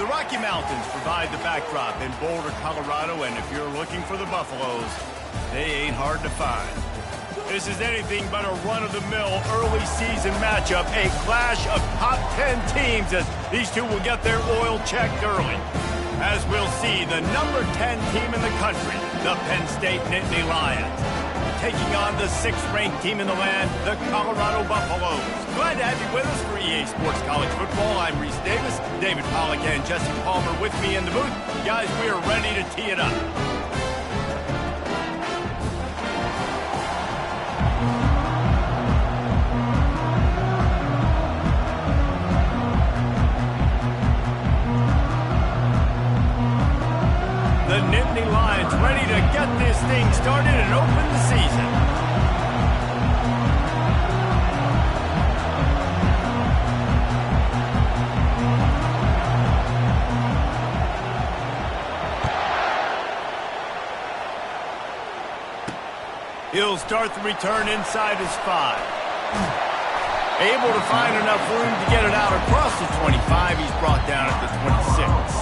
The Rocky Mountains provide the backdrop in Boulder, Colorado, and if you're looking for the Buffaloes, they ain't hard to find. This is anything but a run-of-the-mill early season matchup, a clash of top 10 teams as these two will get their oil checked early. As we'll see, the number 10 team in the country, the Penn State Nittany Lions, taking on the 6th-ranked team in the land, the Colorado Buffaloes. Glad to have you with us for EA Sports College Football. I'm Reese Davis, David Pollack and Jesse Palmer with me in the booth. Guys, we are ready to tee it up. The Nittany Lions ready to get this thing started and open the season. He'll start the return inside his 5. Able to find enough room to get it out across the 25. He's brought down at the 26.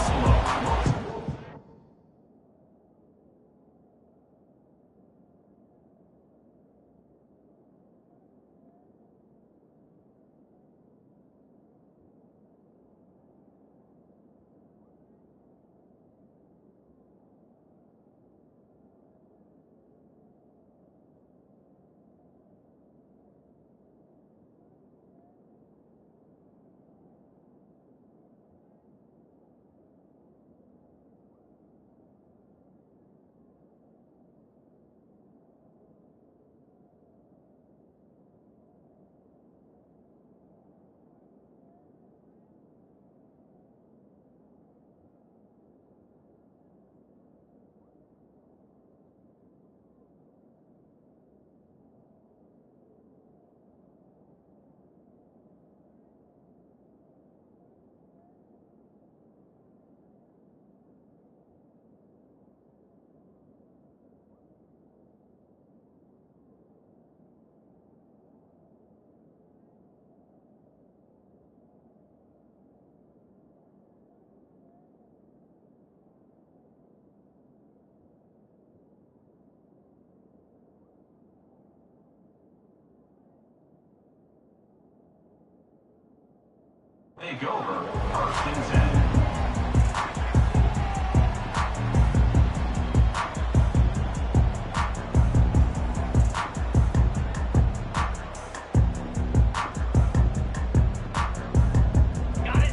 Take over, first and 10.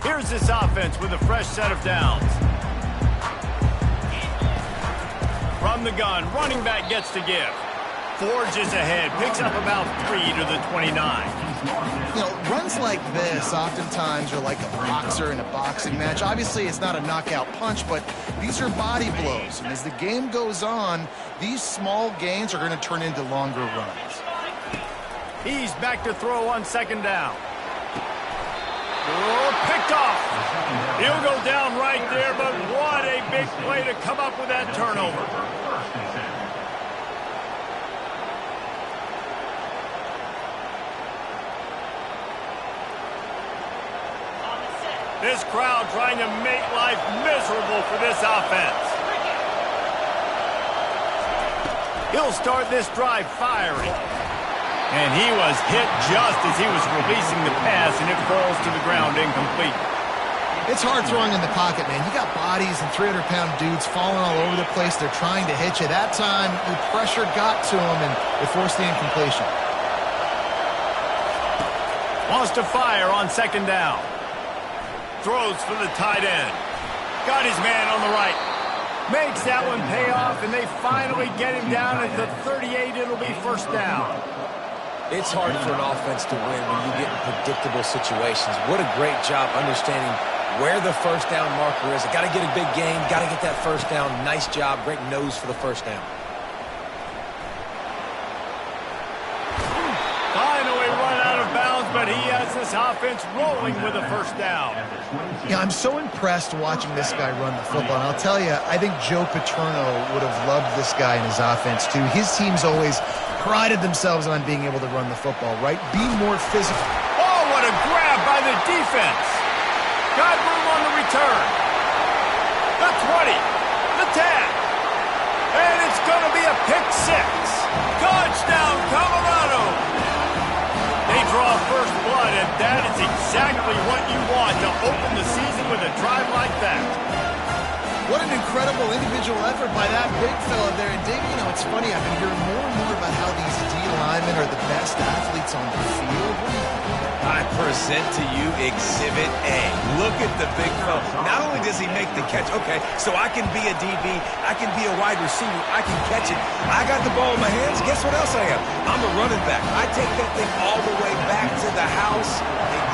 Here's this offense with a fresh set of downs. From the gun, running back gets to give. Forges ahead, picks up about 3 to the 29. You know, runs like this oftentimes are like a boxer in a boxing match. Obviously, it's not a knockout punch, but these are body blows. And as the game goes on, these small gains are going to turn into longer runs. He's back to throw on 2nd down. Oh, picked off. He'll go down right there, but what a big play to come up with that turnover. This crowd trying to make life miserable for this offense. He'll start this drive firing. And he was hit just as he was releasing the pass, and it falls to the ground incomplete. It's hard throwing in the pocket, man. You got bodies and 300-pound dudes falling all over the place. They're trying to hit you. That time, the pressure got to him, and it forced the incompletion. Wants to fire on 2nd down. Throws for the tight end. Got his man on the right. Makes that one pay off, and they finally get him down at the 38. It'll be 1st down. It's hard for an offense to win when you get in predictable situations. What a great job understanding where the 1st down marker is. Got to get a big gain, got to get that 1st down. Nice job, great nose for the 1st down. Finally run out of bounds, but he has this offense rolling with a 1st down. Yeah, I'm so impressed watching this guy run the football. And I'll tell you, I think Joe Paterno would have loved this guy in his offense, too. His team's always prided themselves on being able to run the football, right? Be more physical. Oh, what a grab by the defense. Got room on the return. The 20. The 10. And it's going to be a pick six. Touchdown, Colorado. They draw first blood, and that is exactly what you want to open the season with a drive like that. What an incredible individual effort by that big fella there. And Dave, you know, it's funny, I've been hearing more and more about how these D linemen are the best athletes on the field. What do you think? I present to you Exhibit A. Look at the big fella. Not only does he make the catch, okay, so I can be a DB, I can be a wide receiver, I can catch it. I got the ball in my hands. Guess what else I am? I'm a running back. I take that thing all the way back to the house.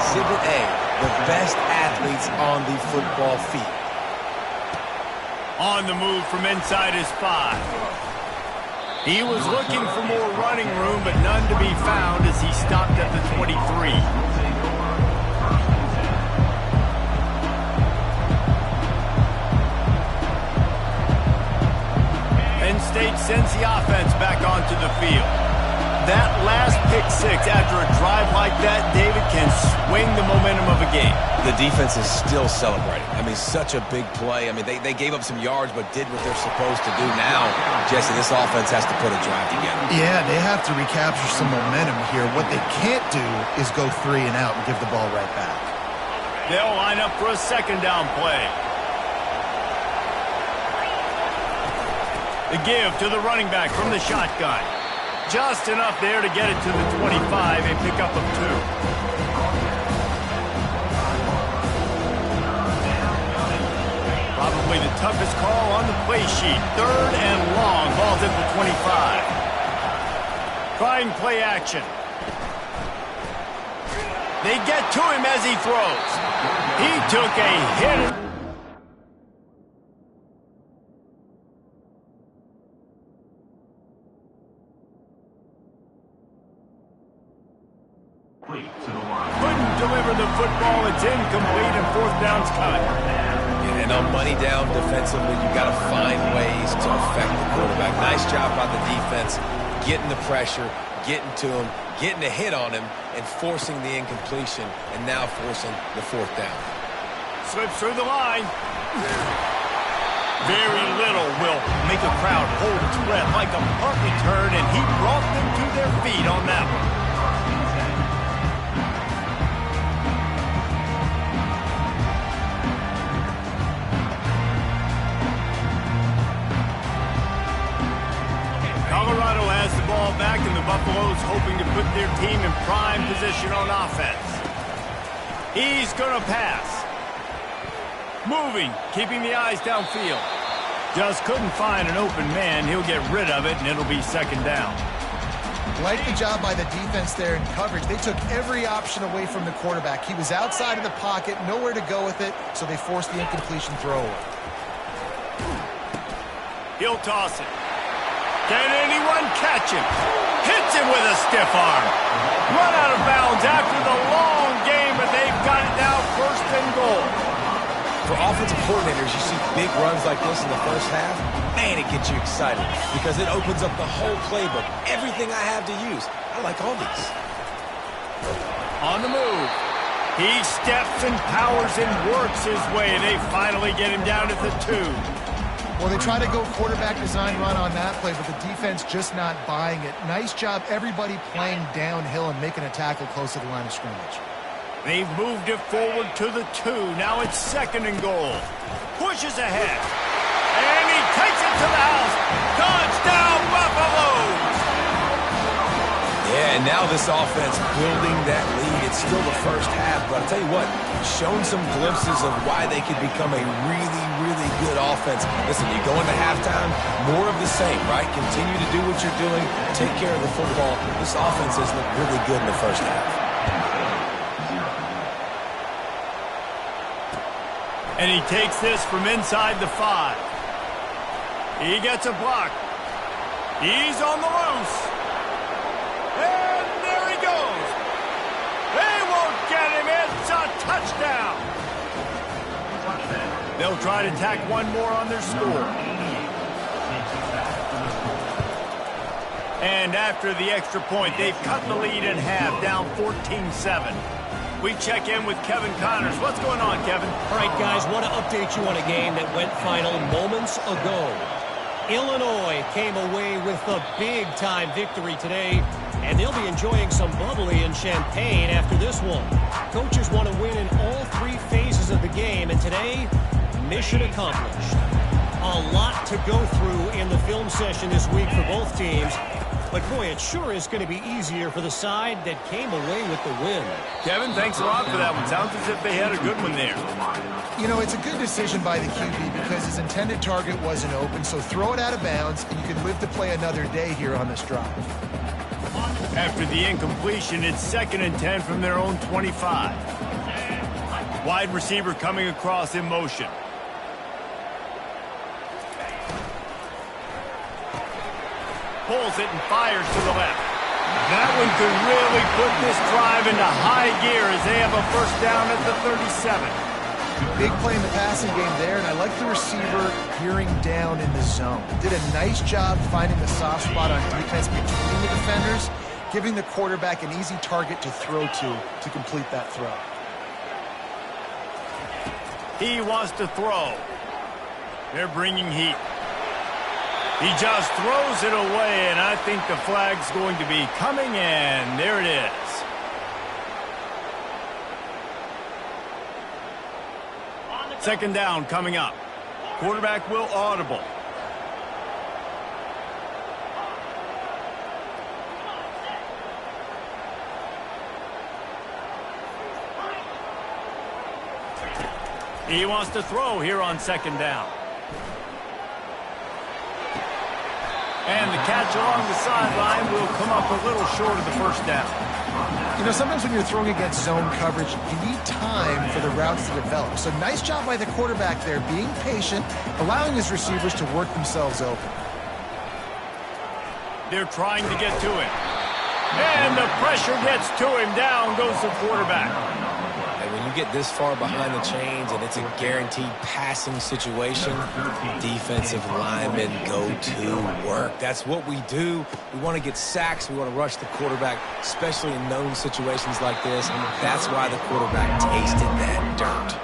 Exhibit A, the best athletes on the football field. On the move from inside his 5. He was looking for more running room, but none to be found as he stopped at the 23. Penn State sends the offense back onto the field. That last pick six after a drive like that, David, can swing the momentum of a game. The defense is still celebrating. I mean, such a big play. I mean, they gave up some yards, but did what they're supposed to do. Now, Jesse, this offense has to put a drive together. Yeah, they have to recapture some momentum here. What they can't do is go 3 and out and give the ball right back. They'll line up for a second down play. The give to the running back from the shotgun. Just enough there to get it to the 25, a pickup of 2. Probably the toughest call on the play sheet. 3rd and long. Ball's at the 25. Trying play action. They get to him as he throws. He took a hit. Couldn't deliver the football. It's incomplete, and 4th down's cut. And on money down defensively, you got to find ways to affect the quarterback. Nice job by the defense, getting the pressure, getting to him, getting a hit on him, and forcing the incompletion, and now forcing the 4th down. Slips through the line. Very little will make a crowd hold its breath like a punt return, and he brought them to their feet on that one. Colorado has the ball back, and the Buffaloes hoping to put their team in prime position on offense. He's going to pass. Moving, keeping the eyes downfield. Just couldn't find an open man. He'll get rid of it, and it'll be 2nd down. Like the job by the defense there in coverage. They took every option away from the quarterback. He was outside of the pocket, nowhere to go with it, so they forced the incompletion throwaway. He'll toss it. Can anyone catch him? Hits him with a stiff arm. Run out of bounds after the long game, but they've got it now 1st and goal. For offensive coordinators, you see big runs like this in the first half, man, it gets you excited because it opens up the whole playbook, everything I have to use. I like all these. On the move. He steps and powers and works his way, and they finally get him down to the 2. Well, they try to go quarterback design run on that play, but the defense just not buying it. Nice job, everybody playing downhill and making a tackle close to the line of scrimmage. They've moved it forward to the 2. Now it's 2nd and goal. Pushes ahead. And he takes it to the house. Touchdown, Buffaloes! Yeah, and now this offense building that lead. It's still the first half, but I'll tell you what, shown some glimpses of why they could become a really, really good offense. Listen, you go into halftime, more of the same, right? Continue to do what you're doing, take care of the football. This offense has looked really good in the first half. And he takes this from inside the 5. He gets a block. He's on the loose. And there he goes. They won't get him. It's a touchdown. They'll try to tack one more on their score. And after the extra point, they've cut the lead in half, down 14-7. We check in with Kevin Connors. What's going on, Kevin? All right, guys, want to update you on a game that went final moments ago. Illinois came away with a big-time victory today, and they'll be enjoying some bubbly and champagne after this one. Coaches want to win in all three phases of the game, and today, mission accomplished. A lot to go through in the film session this week for both teams. But, boy, it sure is going to be easier for the side that came away with the win. Kevin, thanks a lot for that one. Sounds as if they had a good one there. You know, it's a good decision by the QB because his intended target wasn't open, so throw it out of bounds, and you can live to play another day here on this drive. After the incompletion, it's 2nd and 10 from their own 25. Wide receiver coming across in motion. Pulls it and fires to the left. That one could really put this drive into high gear as they have a first down at the 37. Big play in the passing game there, and I like the receiver gearing down in the zone. Did a nice job finding the soft spot on defense between the defenders, giving the quarterback an easy target to throw to complete that throw. He wants to throw. They're bringing heat. He just throws it away, and I think the flag's going to be coming in. There it is. Second down coming up. Quarterback will audible. He wants to throw here on 2nd down. And the catch along the sideline will come up a little short of the first down. You know, sometimes when you're throwing against zone coverage, you need time for the routes to develop. So nice job by the quarterback there, being patient, allowing his receivers to work themselves open. They're trying to get to him. And the pressure gets to him. Down goes the quarterback. When you get this far behind the chains and it's a guaranteed passing situation, defensive linemen go to work. That's what we do. We want to get sacks. We want to rush the quarterback, especially in known situations like this. And that's why the quarterback tasted that dirt.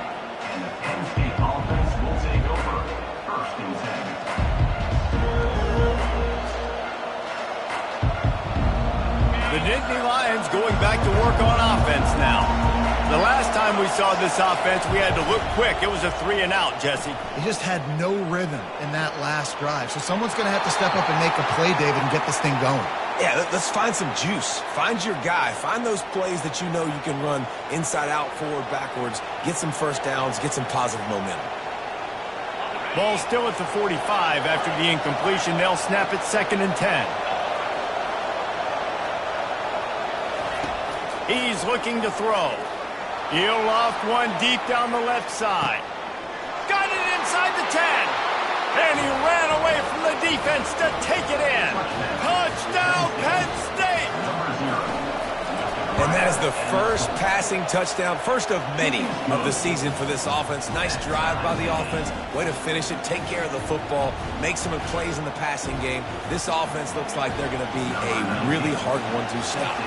And the Penn State offense will take over. 1st and 10. The Nittany Lions going back to work on offense now. The last time we saw this offense, we had to look quick. It was a 3-and-out, Jesse. They just had no rhythm in that last drive. So someone's going to have to step up and make a play, David, and get this thing going. Yeah, let's find some juice. Find your guy. Find those plays that you know you can run inside out, forward, backwards. Get some first downs. Get some positive momentum. Ball still at the 45 after the incompletion. They'll snap it 2nd and 10. He's looking to throw. He'll loft one deep down the left side. Got it inside the 10. And he ran away from the defense to take it in. Touchdown, Penn State! And that is the first passing touchdown, first of many of the season for this offense. Nice drive by the offense. Way to finish it, take care of the football, make some plays in the passing game. This offense looks like they're going to be a really hard one to stop.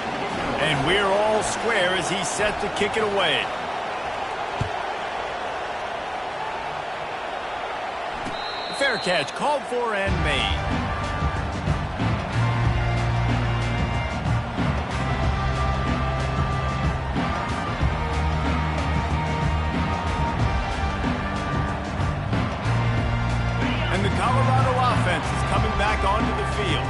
And we're all square as he's set to kick it away. Fair catch called for and made. And the Colorado offense is coming back onto the field.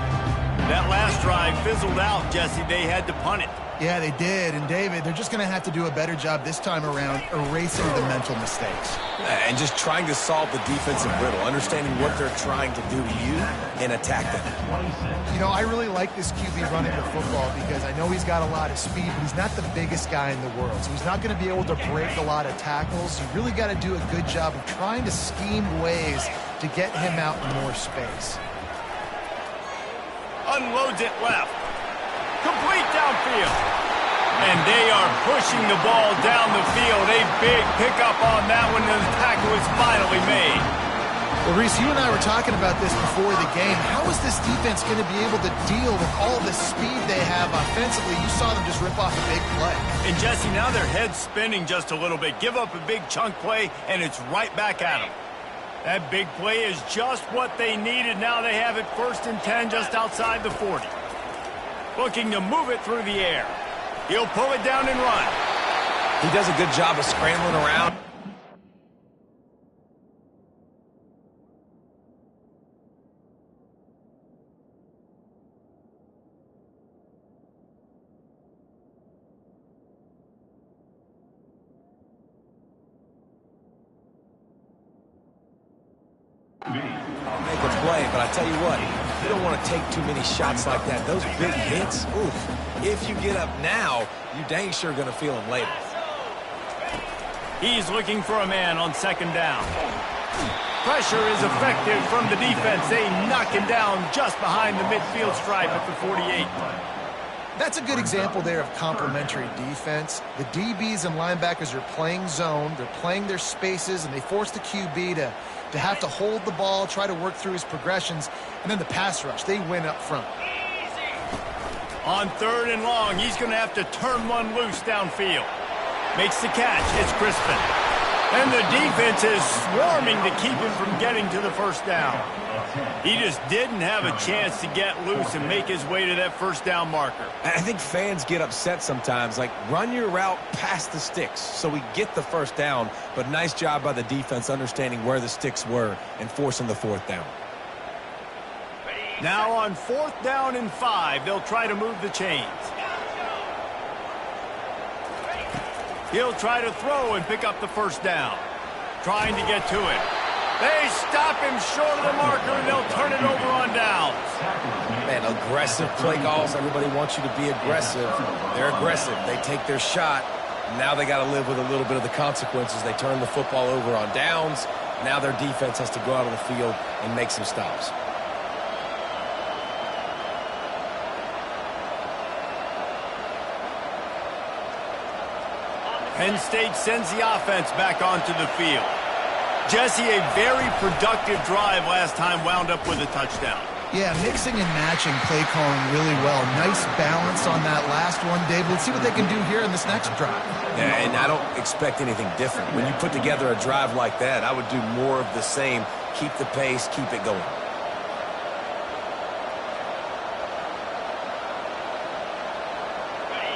That last drive fizzled out, Jesse. They had to punt it. Yeah, they did. And, David, they're just going to have to do a better job this time around erasing the mental mistakes. And just trying to solve the defensive riddle, understanding what they're trying to do to you and attack them. You know, I really like this QB running the football because I know he's got a lot of speed, but he's not the biggest guy in the world. So he's not going to be able to break a lot of tackles. You really got to do a good job of trying to scheme ways to get him out in more space. Unloads it left. Complete downfield. And they are pushing the ball down the field. A big pickup on that one, and the tackle is finally made. Well, Reese, you and I were talking about this before the game. How is this defense going to be able to deal with all the speed they have offensively? You saw them just rip off a big play. And, Jesse, now their head's spinning just a little bit. Give up a big chunk play, and it's right back at them. That big play is just what they needed. Now they have it 1st and 10 just outside the 40. Looking to move it through the air. He'll pull it down and run. He does a good job of scrambling around. Make a play, but I tell you what, you don't want to take too many shots like that. Those big hits, oof. If you get up now, you dang sure going to feel them later. He's looking for a man on 2nd down. Pressure is effective from the defense. They knock him down just behind the midfield stripe at the 48. That's a good example there of complementary defense. The DBs and linebackers are playing zone, they're playing their spaces, and they force the QB to have to hold the ball, try to work through his progressions, and then the pass rush, they win up front. On 3rd and long, he's going to have to turn one loose downfield. Makes the catch. It's Crispin. And the defense is swarming to keep him from getting to the 1st down. He just didn't have a chance to get loose and make his way to that 1st down marker. I think fans get upset sometimes, like run your route past the sticks so we get the 1st down, but nice job by the defense understanding where the sticks were and forcing the 4th down. Now on 4th down and 5, they'll try to move the chains. He'll try to throw and pick up the 1st down. Trying to get to it. They stop him short of the marker, and they'll turn it over on downs. Man, aggressive play calls. Everybody wants you to be aggressive. They're aggressive. They take their shot. Now they got to live with a little bit of the consequences. They turn the football over on downs. Now their defense has to go out on the field and make some stops. Penn State sends the offense back onto the field. Jesse, a very productive drive last time, wound up with a touchdown. Yeah, mixing and matching play calling really well. Nice balance on that last one, Dave. Let's see what they can do here in this next drive. Yeah, and I don't expect anything different. When you put together a drive like that, I would do more of the same. Keep the pace, keep it going.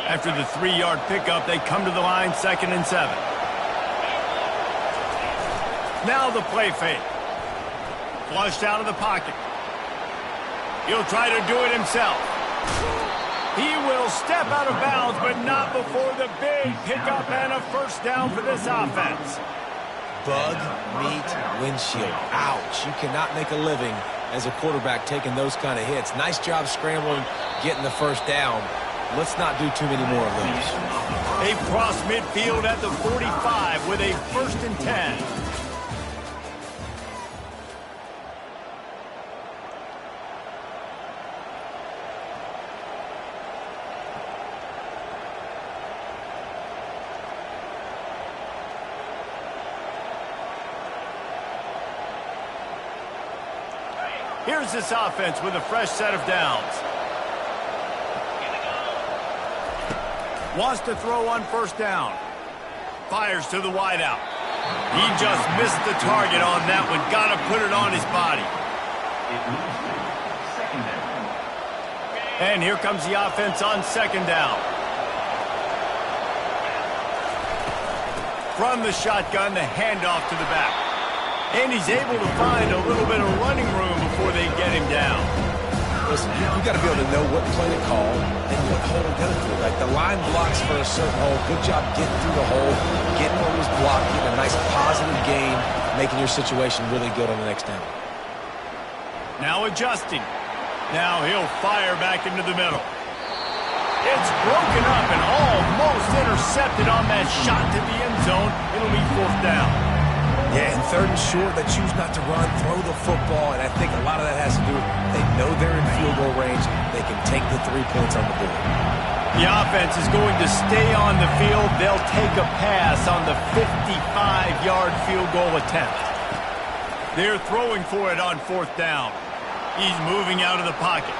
After the 3-yard pickup, they come to the line 2nd and 7. Now the play fake. Flushed out of the pocket. He'll try to do it himself. He will step out of bounds, but not before the big pickup and a 1st down for this offense. Bug, meat, windshield. Ouch. You cannot make a living as a quarterback taking those kind of hits. Nice job scrambling, getting the 1st down. Let's not do too many more of those. They cross midfield at the 45 with a 1st and 10. Here's this offense with a fresh set of downs. Wants to throw on 1st down. Fires to the wideout. He just missed the target on that one. Got to put it on his body. And here comes the offense on 2nd down. From the shotgun, the handoff to the back. And he's able to find a little bit of running room before they get him down. Listen, you got to be able to know what play to call and what hole to go through. Like the line blocks for a certain hole. Good job getting through the hole, getting what was blocked, getting a nice positive gain, making your situation really good on the next down. Now adjusting. Now he'll fire back into the middle. It's broken up and almost intercepted on that shot to the end zone. It'll be 4th down. Yeah, and 3rd and short, they choose not to run, throw the football, and I think a lot of that has to do with they know they're in field goal range. They can take the 3 points on the board. The offense is going to stay on the field. They'll take a pass on the 55-yard field goal attempt. They're throwing for it on 4th down. He's moving out of the pocket.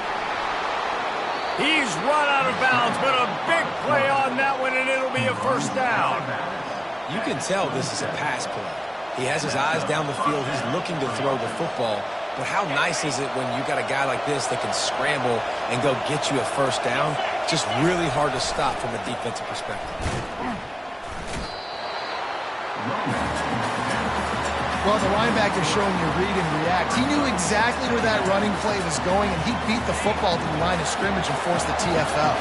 He's run out of bounds, but a big play on that one, and it'll be a 1st down. You can tell this is a pass play. He has his eyes down the field. He's looking to throw the football. But how nice is it when you got a guy like this that can scramble and go get you a 1st down? Just really hard to stop from a defensive perspective. Well, the linebacker showing you read and react. He knew exactly where that running play was going, and he beat the football to the line of scrimmage and forced the TFL.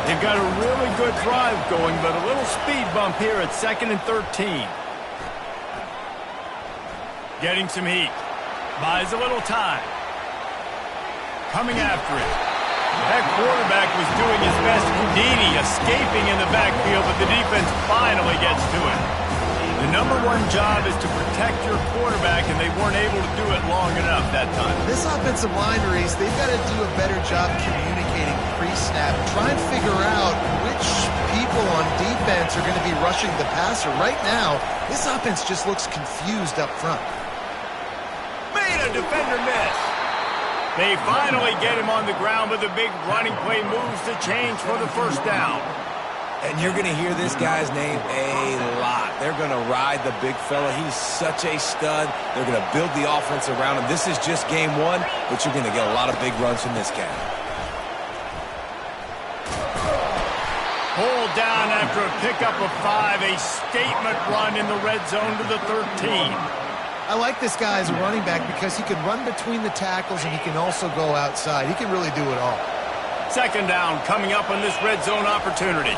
They've got a really good drive going, but a little speed bump here at 2nd and 13. Getting some heat. Buys a little time. Coming after it. That quarterback was doing his best. Houdini escaping in the backfield, but the defense finally gets to him. The number 1 job is to protect your quarterback, and they weren't able to do it long enough that time. This offensive line, Reese, they've got to do a better job communicating pre-snap. Try and figure out which people on defense are going to be rushing the passer. Right now, this offense just looks confused up front. Made a defender miss. They finally get him on the ground, but the big running play moves the chains for the 1st down. And you're going to hear this guy's name a lot. They're going to ride the big fella. He's such a stud. They're going to build the offense around him. This is just game 1, but you're going to get a lot of big runs from this guy. Pulled down after a pickup of 5, a statement run in the red zone to the 13. I like this guy as a running back because he can run between the tackles and he can also go outside. He can really do it all. 2nd down coming up on this red zone opportunity.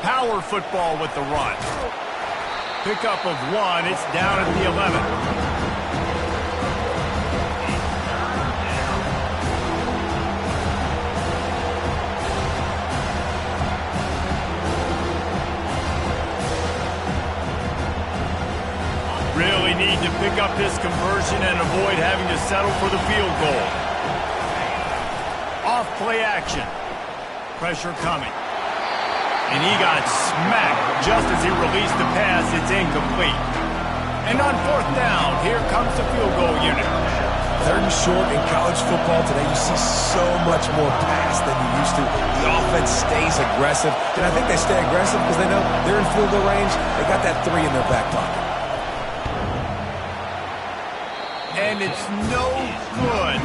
Power football with the run. Pickup of 1. It's down at the 11. Really need to pick up this conversion and avoid having to settle for the field goal. Off play action. Pressure coming. And he got smacked just as he released the pass. It's incomplete. And on 4th down, here comes the field goal unit. 3rd and short in college football today, you see so much more pass than you used to. The offense stays aggressive, and I think they stay aggressive because they know they're in field goal range. They got that 3 in their back pocket. And it's no good.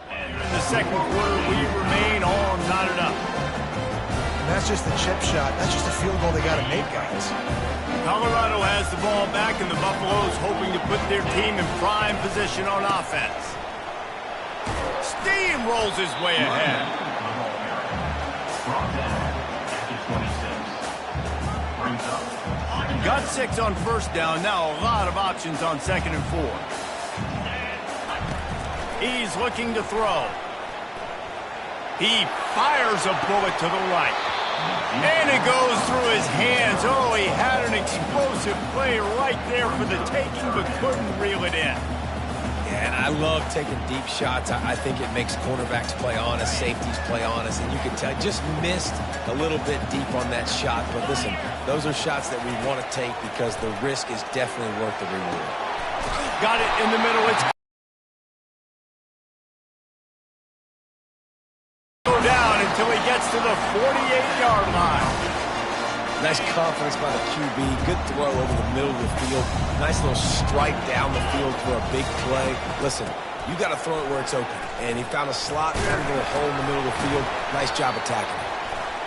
In the 2nd quarter, we remain all knotted up. And that's just the chip shot. That's just a field goal they got to make, guys. Colorado has the ball back, and the Buffaloes hoping to put their team in prime position on offense. Steamrolls his way ahead. Got 6 on 1st down. Now a lot of options on 2nd and 4. He's looking to throw. He fires a bullet to the right. And it goes through his hands. Oh, he had an explosive play right there for the taking, but couldn't reel it in. Yeah, and I love taking deep shots. I think it makes cornerbacks play honest, safeties play honest, and you can tell just missed a little bit deep on that shot. But listen, those are shots that we want to take because the risk is definitely worth the reward. Got it in the middle. It's go down until he gets to the 48-yard line. Nice confidence by the QB. Good throw over the middle of the field. Nice little strike down the field for a big play. Listen, you got to throw it where it's open. And he found a slot, found a little hole in the middle of the field. Nice job attacking it.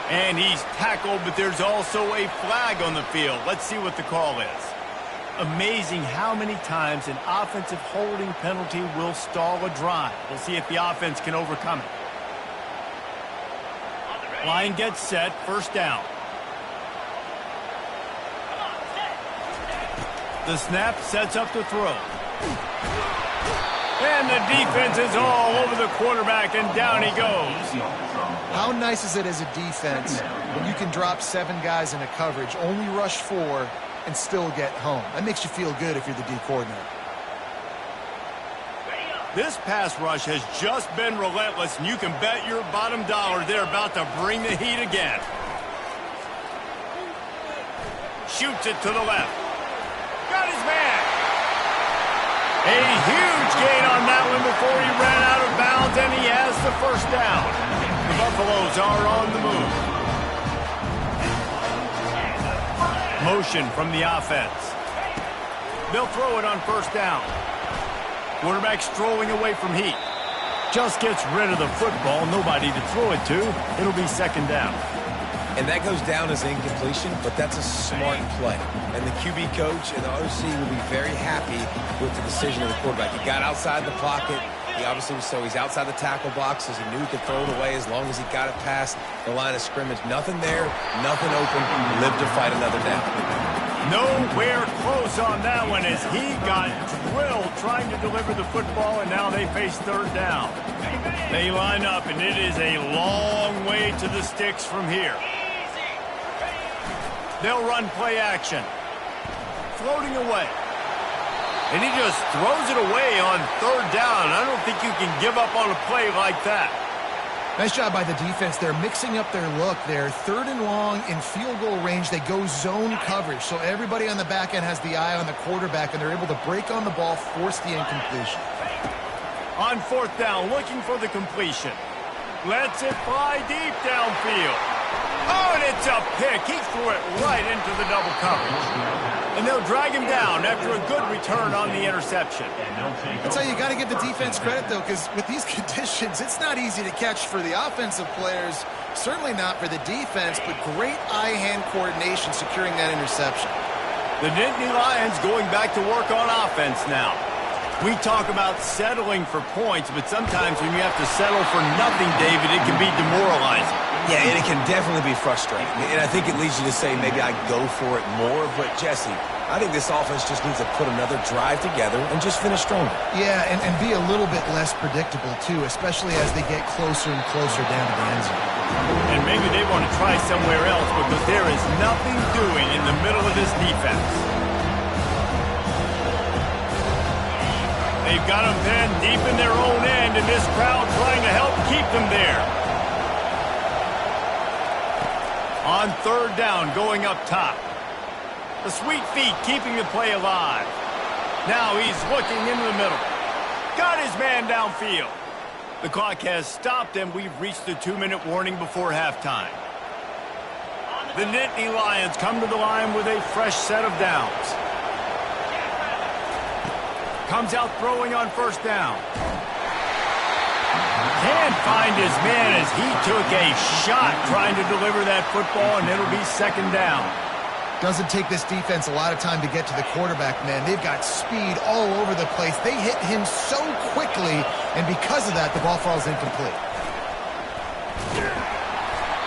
And he's tackled, but there's also a flag on the field. Let's see what the call is. Amazing how many times an offensive holding penalty will stall a drive. We'll see if the offense can overcome it. Line gets set, 1st down. The snap sets up the throw. And the defense is all over the quarterback, and down he goes. How nice is it as a defense when you can drop 7 guys into coverage, only rush 4, and still get home? That makes you feel good if you're the D coordinator. This pass rush has just been relentless, and you can bet your bottom dollar they're about to bring the heat again. Shoots it to the left. Got his man. A huge gain on that one before he ran out of bounds, and he has the first down. The Buffaloes are on the move. Motion from the offense. They'll throw it on first down. Quarterback strolling away from heat. Just gets rid of the football. Nobody to throw it to. It'll be second down. And that goes down as incompletion, but that's a smart play. And the QB coach and the OC will be very happy with the decision of the quarterback. He got outside the pocket. He obviously was he's outside the tackle boxes. He knew he could throw it away as long as he got it past the line of scrimmage. Nothing there, nothing open. Live to fight another down. Nowhere close on that one as he got drilled trying to deliver the football, and now they face third down. They line up, and it is a long way to the sticks from here. They'll run play action. Floating away. And he just throws it away on third down. I don't think you can give up on a play like that. Nice job by the defense. They're mixing up their look. They're third and long in field goal range. They go zone coverage. So everybody on the back end has the eye on the quarterback, and they're able to break on the ball, force the incompletion. On fourth down, looking for the completion. Lets it fly deep downfield. Oh, and it's a pick. He threw it right into the double coverage. And they'll drag him down after a good return on the interception. That's how you got to give the defense credit, though, because with these conditions, it's not easy to catch for the offensive players, certainly not for the defense, but great eye-hand coordination securing that interception. The Nittany Lions going back to work on offense now. We talk about settling for points, but sometimes when you have to settle for nothing, David, it can be demoralizing. Yeah, and it can definitely be frustrating. And I think it leads you to say maybe I go for it more. But, Jesse, I think this offense just needs to put another drive together and just finish stronger. Yeah, and be a little bit less predictable, too, especially as they get closer and closer down to the end zone. And maybe they want to try somewhere else because there is nothing doing in the middle of this defense. They've got them pinned deep in their own end, and this crowd trying to help keep them there. On third down, going up top. The sweet feet keeping the play alive. Now he's looking into the middle. Got his man downfield. The clock has stopped, and we've reached the 2-minute warning before halftime. The Nittany Lions come to the line with a fresh set of downs. Comes out throwing on first down. Can't find his man as he took a shot trying to deliver that football, and it'll be second down. Doesn't take this defense a lot of time to get to the quarterback, man. They've got speed all over the place. They hit him so quickly, and because of that, the ball falls incomplete.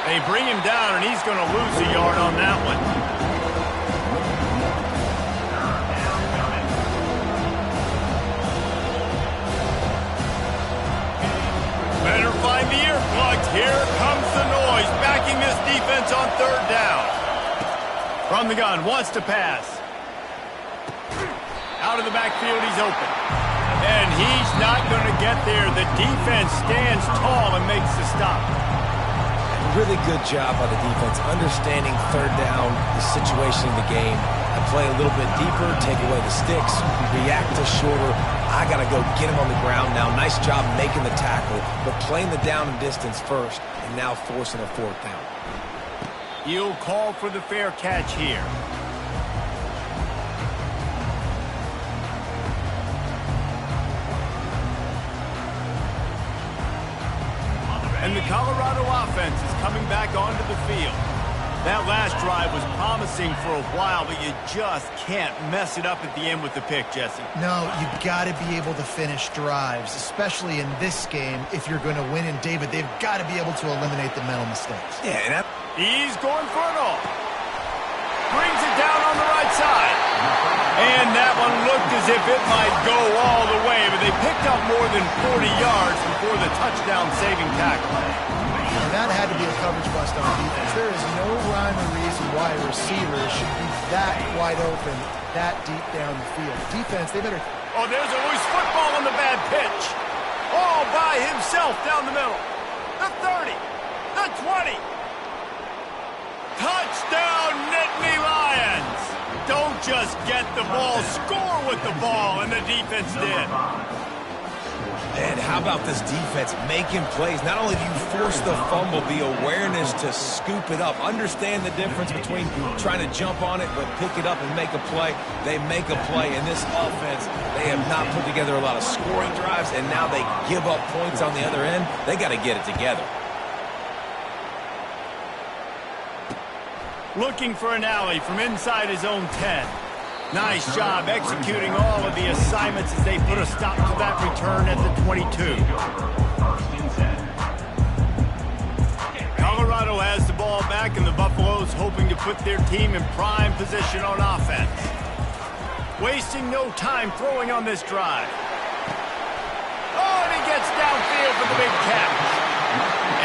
They bring him down, and he's going to lose a yard on that one. Better find the earplugs. Here comes the noise, backing this defense on third down. From the gun, wants to pass. Out of the backfield, he's open. And he's not going to get there. The defense stands tall and makes the stop. Really good job by the defense, understanding third down, the situation in the game, and play a little bit deeper, take away the sticks, react to shorter. I got to go get him on the ground now. Nice job making the tackle, but playing the down and distance first, and now forcing a fourth down. He'll call for the fair catch here. And the Colorado offense is coming back onto the field. That last drive was promising for a while, but you just can't mess it up at the end with the pick, Jesse. No, you've got to be able to finish drives, especially in this game. If you're going to win, and David, they've got to be able to eliminate the mental mistakes. Yeah, and he's going for it all. Brings it down on the right side. And that one looked as if it might go all the way, but they picked up more than 40 yards before the touchdown-saving tackle. And that had to be a coverage bust on defense. There is no rhyme or reason why a receiver should be that wide open, that deep down the field. Defense, they better Oh, there's a loose football on the bad pitch. All by himself down the middle. The 30. The 20. Touchdown, Nittany Lions. Don't just get the ball, score with the ball, and the defense did. And how about this defense making plays? Not only do you force the fumble, the awareness to scoop it up. Understand the difference between trying to jump on it but pick it up and make a play. They make a play. In this offense, they have not put together a lot of scoring drives, and now they give up points on the other end. They got to get it together. Looking for an alley from inside his own 10. Nice job executing all of the assignments as they put a stop to that return at the 22. Colorado has the ball back, and the Buffaloes hoping to put their team in prime position on offense. Wasting no time throwing on this drive. Oh, and he gets downfield for the big catch.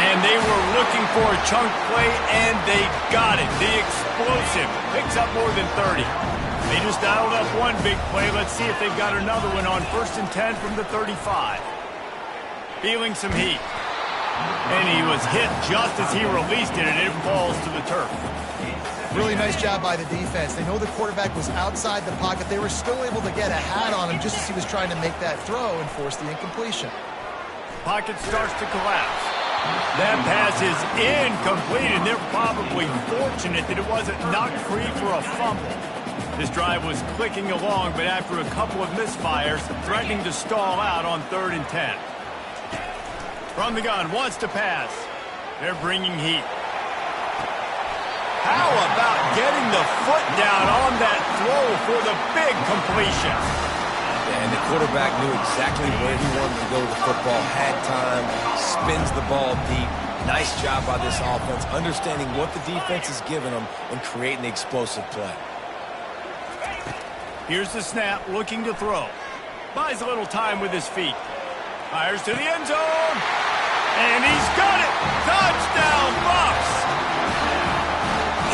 And they were looking for a chunk play, and they got it. The explosive picks up more than 30. They just dialed up one big play. Let's see if they've got another one on 1st and 10 from the 35. Feeling some heat. And he was hit just as he released it, and it falls to the turf. Really nice job by the defense. They know the quarterback was outside the pocket. They were still able to get a hat on him just as he was trying to make that throw and force the incompletion. Pocket starts to collapse. That pass is incomplete, and they're probably fortunate that it wasn't knocked free for a fumble. This drive was clicking along, but after a couple of misfires, threatening to stall out on 3rd and 10. From the gun, wants to pass. They're bringing heat. How about getting the foot down on that throw for the big completion? And the quarterback knew exactly where he wanted to go with the football, had time, spins the ball deep. Nice job by this offense, understanding what the defense is giving them and creating the explosive play. Here's the snap, looking to throw. Buys a little time with his feet. Fires to the end zone. And he's got it. Touchdown, Buffs.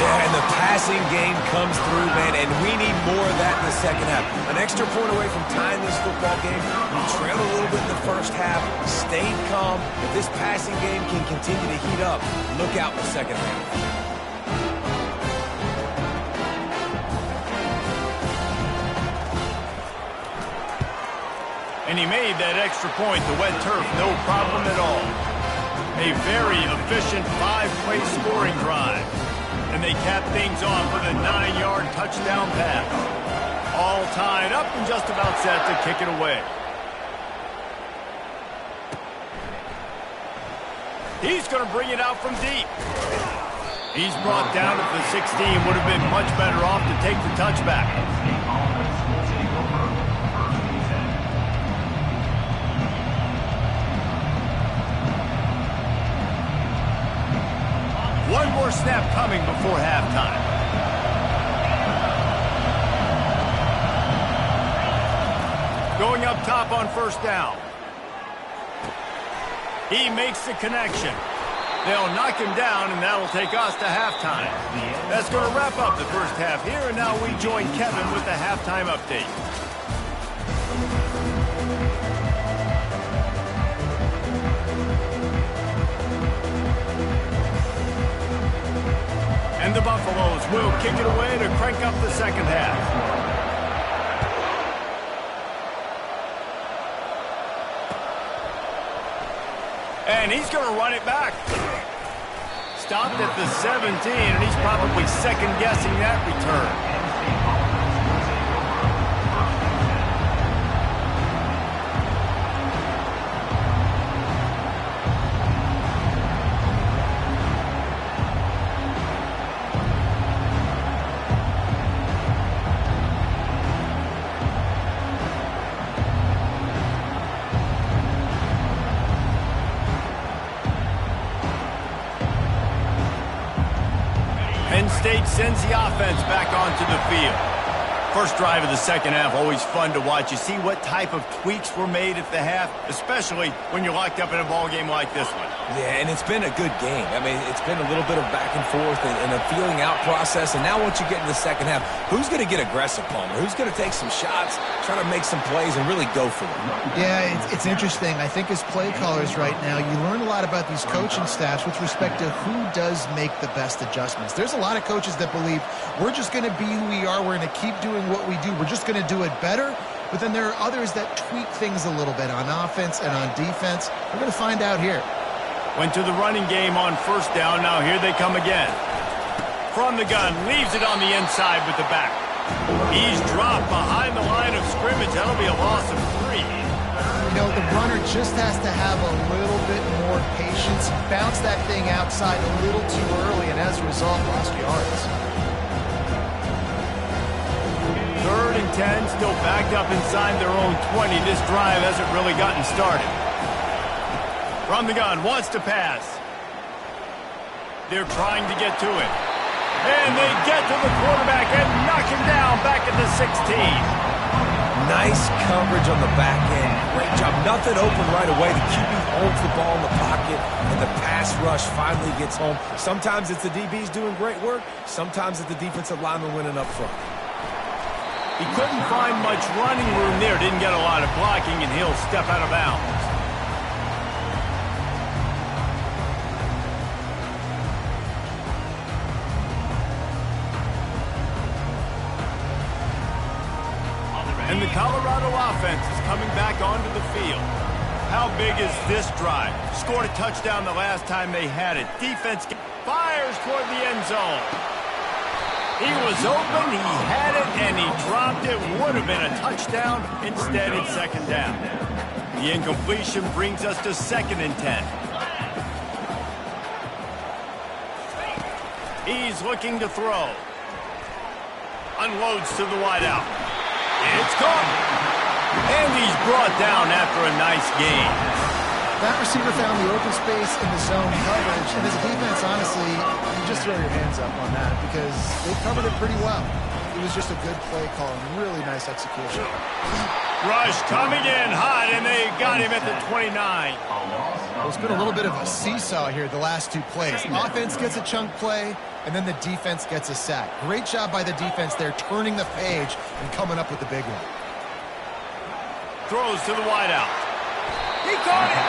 Yeah, and the passing game comes through, man, and we need more of that in the second half. An extra point away from tying this football game. We trailed a little bit in the first half, stayed calm. If this passing game can continue to heat up, look out in the second half. And he made that extra point, the wet turf, no problem at all. A very efficient 5-play scoring drive. And they cap things off with a 9-yard touchdown pass. All tied up and just about set to kick it away. He's going to bring it out from deep. He's brought down at the 16. Would have been much better off to take the touchback. One more snap coming before halftime. Going up top on 1st down. He makes the connection. They'll knock him down, and that'll take us to halftime. That's going to wrap up the first half here, and now we join Kevin with the halftime update. And the Buffaloes will kick it away to crank up the second half. And he's going to run it back. Stopped at the 17, and he's probably second-guessing that return. Penn State sends the offense back onto the field. First drive of the second half, always fun to watch. You see what type of tweaks were made at the half, especially when you're locked up in a ball game like this one. Yeah, and it's been a good game. I mean, it's been a little bit of back and forth and a feeling out process. And now once you get in the second half, who's going to get aggressive, Palmer? Who's going to take some shots, try to make some plays, and really go for it? Yeah, it's interesting. I think as play callers right now, you learn a lot about these coaching staffs with respect to who does make the best adjustments. There's a lot of coaches that believe we're just going to be who we are. We're going to keep doing what we do. We're just going to do it better. But then there are others that tweak things a little bit on offense and on defense. We're going to find out here. Went to the running game on first down. Now here they come again. From the gun, leaves it on the inside with the back. He's dropped behind the line of scrimmage. That'll be a loss of 3. You know, the runner just has to have a little bit more patience. Bounce that thing outside a little too early, and as a result, lost yards. 3rd and 10, still backed up inside their own 20. This drive hasn't really gotten started. From the gun, wants to pass. They're trying to get to it. And they get to the quarterback and knock him down back at the 16. Nice coverage on the back end. Great job. Nothing open right away. The QB holds the ball in the pocket, and the pass rush finally gets home. Sometimes it's the DBs doing great work. Sometimes it's the defensive lineman winning up front. He couldn't find much running room there. Didn't get a lot of blocking, and he'll step out of bounds. And the Colorado offense is coming back onto the field. How big is this drive? Scored a touchdown the last time they had it. Defense fires toward the end zone. He was open, he had it, and he dropped it. Would have been a touchdown. Instead, it's second down. The incompletion brings us to 2nd and 10. He's looking to throw. Unloads to the wideout. It's gone. And he's brought down after a nice gain. That receiver found the open space in the zone coverage, and as a defense, honestly, you just throw your hands up on that because they covered it pretty well. It was just a good play call and really nice execution. Rush coming in hot, and they got him at the 29. Well, it's been a little bit of a seesaw here the last 2 plays. Offense gets a chunk play, and then the defense gets a sack. Great job by the defense there, turning the page and coming up with the big one. Throws to the wideout. He caught it.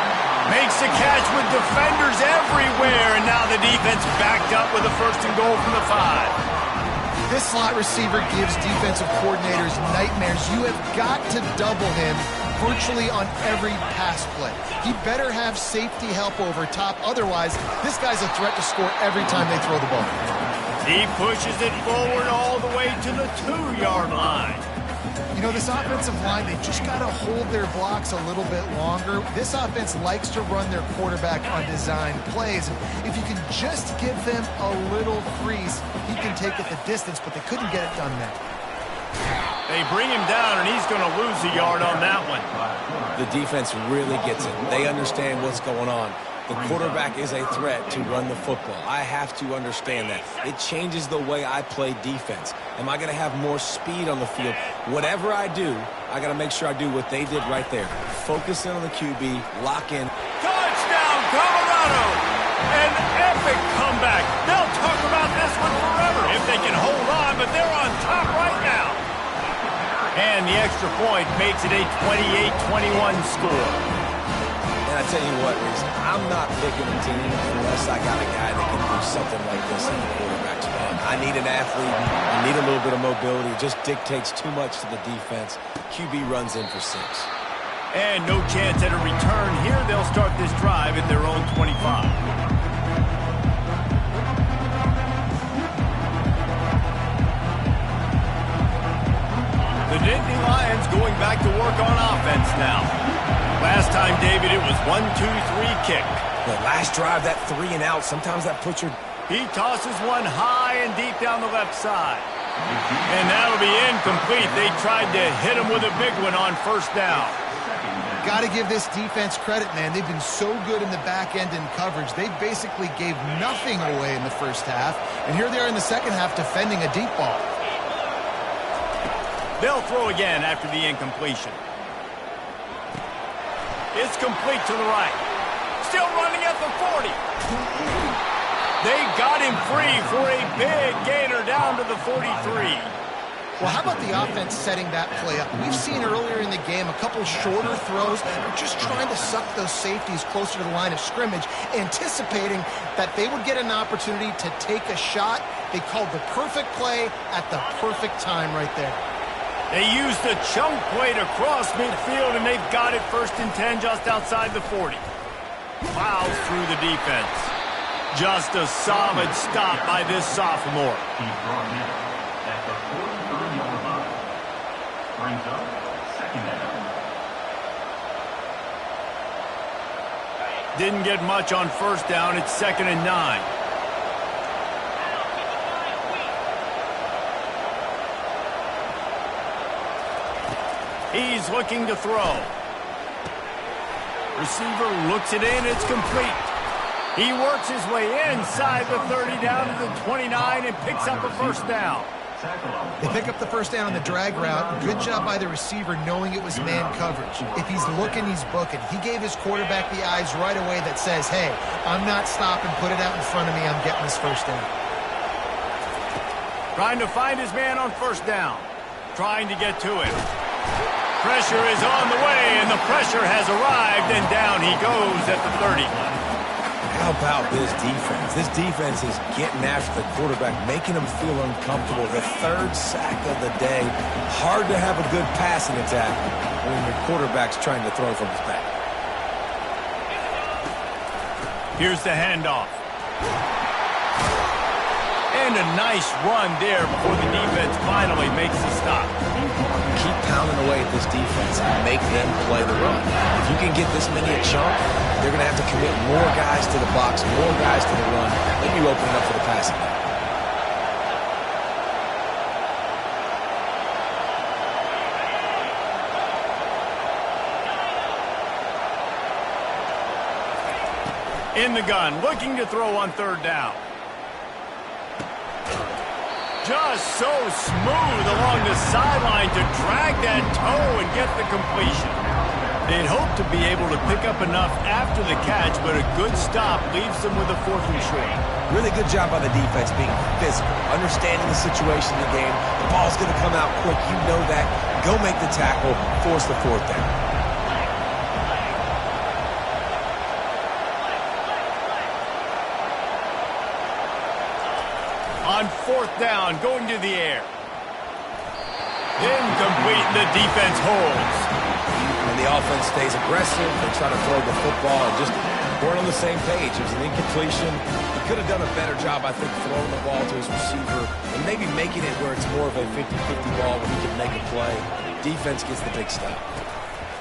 Makes the catch with defenders everywhere, and now the defense backed up with a 1st and goal from the 5. This slot receiver gives defensive coordinators nightmares. You have got to double him virtually on every pass play. He better have safety help over top. Otherwise, this guy's a threat to score every time they throw the ball. He pushes it forward all the way to the 2-yard line. You know, this offensive line, they just got to hold their blocks a little bit longer. This offense likes to run their quarterback on design plays. If you can just give them a little crease, he can take it the distance, but they couldn't get it done there. They bring him down, and he's going to lose a yard on that one. The defense really gets it. They understand what's going on. The quarterback is a threat to run the football. I have to understand that. It changes the way I play defense. Am I going to have more speed on the field? Whatever I do, I got to make sure I do what they did right there. Focus in on the QB, lock in. Touchdown, Colorado! An epic comeback. They'll talk about this one forever if they can hold on, but they're on top right now. And the extra point makes it a 28-21 score. And I tell you what, Reese, I'm not picking a team unless I got a guy that can do something like this in the quarterback spot. I need an athlete. I need a little bit of mobility. It just dictates too much to the defense. QB runs in for 6. And no chance at a return here. They'll start this drive at their own 25. The Nittany Lions going back to work on offense now. Last time, David, it was 1-2-3 kick. The last drive, that 3 and out, sometimes that puts your... He tosses one high and deep down the left side. And that'll be incomplete. They tried to hit him with a big one on 1st down. Got to give this defense credit, man. They've been so good in the back end in coverage. They basically gave nothing away in the 1st half. And here they are in the 2nd half defending a deep ball. They'll throw again after the incompletion. It's complete to the right. Still running at the 40. They got him free for a big gainer down to the 43. Well, how about the offense setting that play up? We've seen earlier in the game a couple shorter throws. They're just trying to suck those safeties closer to the line of scrimmage, anticipating that they would get an opportunity to take a shot. They called the perfect play at the perfect time right there. They used the chunk play to cross midfield, and they've got it 1st and 10 just outside the 40. Plows through the defense. Just a solid stop by this sophomore. He's brought in at the 43-yard line. Brings up 2nd down. Didn't get much on 1st down. It's 2nd and 9. He's looking to throw. Receiver looks it in. It's complete. He works his way inside the 30 down to the 29 and picks up a 1st down. They pick up the 1st down on the drag route. Good job by the receiver knowing it was man coverage. If he's looking, he's booking. He gave his quarterback the eyes right away that says, hey, I'm not stopping. Put it out in front of me. I'm getting this 1st down. Trying to find his man on 1st down. Trying to get to him. Pressure is on the way, and the pressure has arrived, and down he goes at the 30. How about this defense? This defense is getting after the quarterback, making him feel uncomfortable. The 3rd sack of the day. Hard to have a good passing attack when your quarterback's trying to throw from his back. Here's the handoff. And a nice run there before the defense finally makes the stop. Keep pounding away at this defense and make them play the run. If you can get this many a chunk, they're going to have to commit more guys to the box, more guys to the run. Then you open it up for the passing game. In the gun, looking to throw on 3rd down. Just so smooth along the sideline to drag that toe and get the completion. They'd hope to be able to pick up enough after the catch, but a good stop leaves them with a 4th and short. Really good job by the defense being physical, understanding the situation in the game. The ball's going to come out quick. You know that. Go make the tackle, force the 4th down. On 4th down, going to the air. Incomplete, the defense holds. And the offense stays aggressive. They try to throw the football and just weren't on the same page. It was an incompletion. He could have done a better job, I think, throwing the ball to his receiver and maybe making it where it's more of a 50-50 ball where he can make a play. Defense gets the big stop.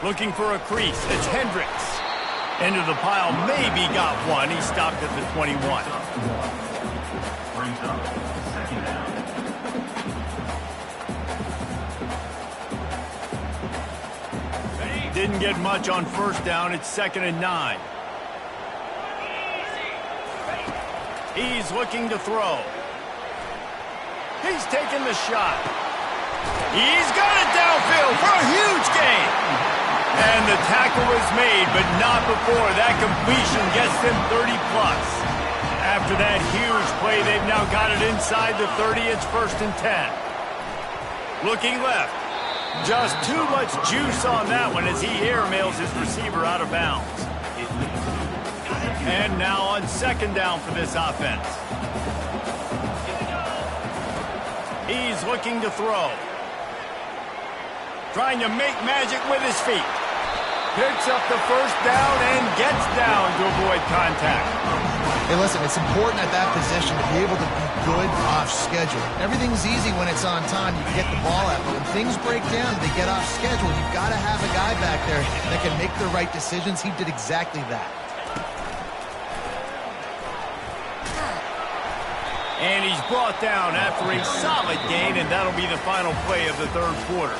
Looking for a crease. It's Hendricks. Into the pile, maybe got one. He stopped at the 21. Brings up 2nd down. Didn't get much on 1st down. It's 2nd and 9. He's looking to throw. He's taking the shot. He's got it downfield for a huge gain. And the tackle is made, but not before that completion gets them 30+. After that huge play, they've now got it inside the 30. It's 1st and 10. Looking left. Just too much juice on that one as he airmails his receiver out of bounds. And now on 2nd down for this offense. He's looking to throw. Trying to make magic with his feet. Picks up the 1st down and gets down to avoid contact. Hey, listen, it's important at that position to be able to be good off schedule. Everything's easy when it's on time. You can get the ball out. But when things break down, they get off schedule. You've got to have a guy back there that can make the right decisions. He did exactly that. And he's brought down after a solid gain, and that'll be the final play of the 3rd quarter.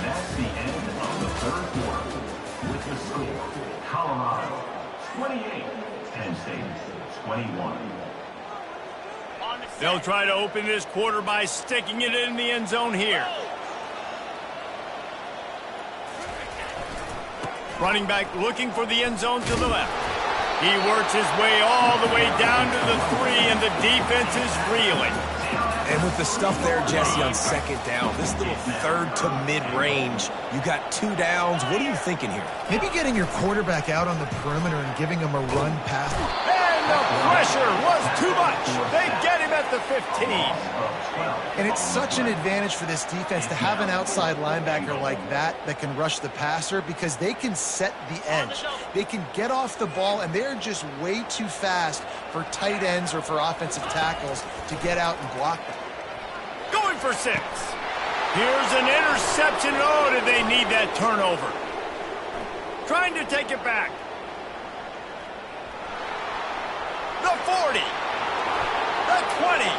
That's the end of the 3rd quarter. With the score, Colorado 28, Penn State 21. On the They'll try to open this quarter by sticking it in the end zone here. Running back looking for the end zone to the left. He works his way all the way down to the 3, and the defense is reeling. And with the stuff there, Jesse, on second down, this little third to mid-range, you got 2 downs. What are you thinking here? Maybe getting your quarterback out on the perimeter and giving him a run pass. And the pressure was too much. They get him at the 15. And it's such an advantage for this defense to have an outside linebacker like that can rush the passer, because they can set the edge. They can get off the ball, and they're just way too fast for tight ends or for offensive tackles to get out and block them. Going for 6. Here's an interception. Oh, did they need that turnover? Trying to take it back. The 40. The 20.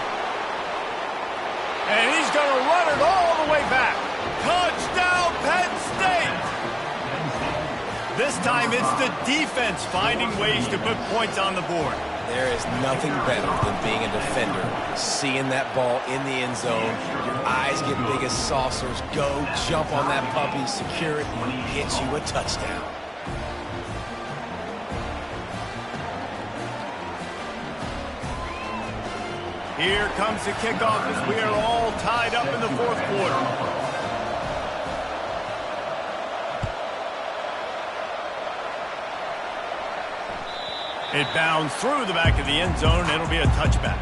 And he's going to run it all the way back. Touchdown, Penn State! This time it's the defense finding ways to put points on the board. There is nothing better than being a defender, seeing that ball in the end zone, your eyes get big as saucers, go jump on that puppy, secure it, and get you a touchdown. Here comes the kickoff as we are all tied up in the 4th quarter. It bounds through the back of the end zone. It'll be a touchback.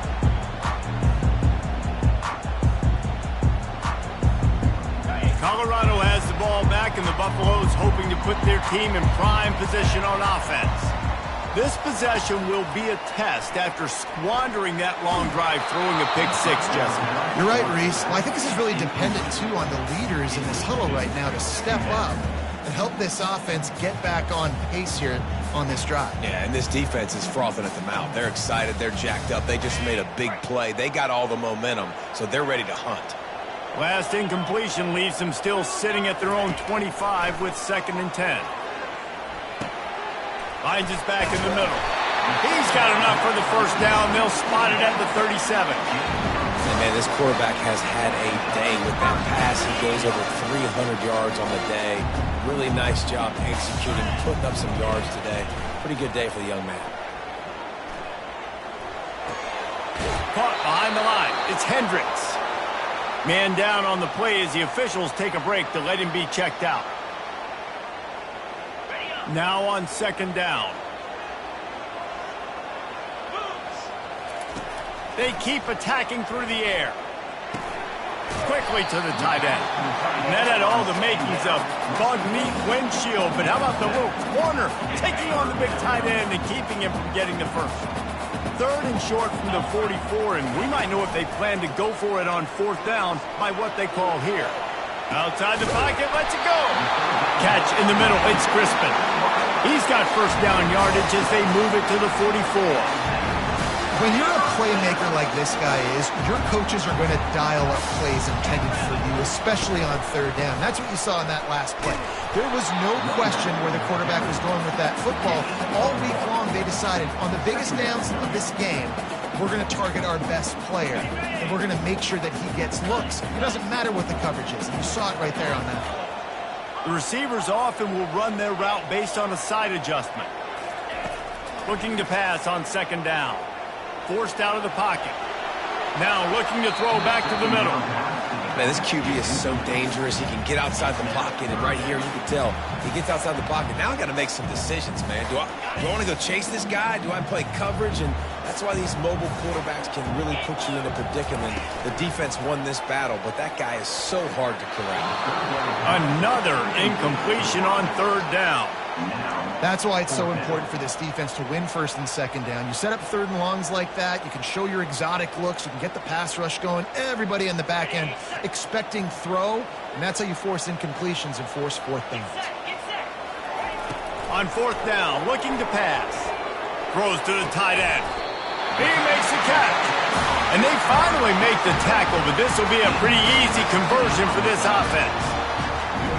Colorado has the ball back, and the Buffaloes hoping to put their team in prime position on offense. This possession will be a test after squandering that long drive, throwing a pick 6, Jesse. You're right, Reese. Well, I think this is really dependent, too, on the leaders in this huddle right now to step up and help this offense get back on pace here on this drive. Yeah, and this defense is frothing at the mouth. They're excited. They're jacked up. They just made a big play. They got all the momentum, so they're ready to hunt. Last incompletion leaves them still sitting at their own 25 with 2nd and 10. Finds his back in the middle. He's got enough for the first down. They'll spot it at the 37. And man, this quarterback has had a day with that pass. He goes over 300 yards on the day. Really nice job executing, putting up some yards today. Pretty good day for the young man. Caught behind the line. It's Hendricks. Man down on the play as the officials take a break to let him be checked out. Now on 2nd down. They keep attacking through the air. Quickly to the tight end. And that had all the makings of bug meat windshield, but how about the little corner taking on the big tight end and keeping him from getting the first? 3rd and short from the 44, and we might know if they plan to go for it on 4th down by what they call here. Outside the pocket, lets it go. Catch in the middle, it's Crispin. He's got first down yardage as they move it to the 44. When you're a playmaker like this guy is, your coaches are going to dial up plays intended for you, especially on 3rd down. That's what you saw in that last play. There was no question where the quarterback was going with that football. All week long, they decided on the biggest downs of this game, we're going to target our best player, and we're going to make sure that he gets looks. It doesn't matter what the coverage is. You saw it right there on that. The receivers often will run their route based on a side adjustment. Looking to pass on 2nd down. Forced out of the pocket. Now looking to throw back to the middle. Man, this QB is so dangerous. He can get outside the pocket, and right here you can tell he gets outside the pocket. Now I got to make some decisions, man. Do I want to go chase this guy? Do I play coverage? And that's why these mobile quarterbacks can really put you in a predicament. The defense won this battle, but that guy is so hard to corral. Another incompletion on 3rd down. That's why it's so important for this defense to win 1st and 2nd down. You set up 3rd and longs like that. You can show your exotic looks. You can get the pass rush going. Everybody in the back end expecting throw, and that's how you force incompletions and force 4th downs. On 4th down, looking to pass. Throws to the tight end. He makes the catch. And they finally make the tackle, but this will be a pretty easy conversion for this offense.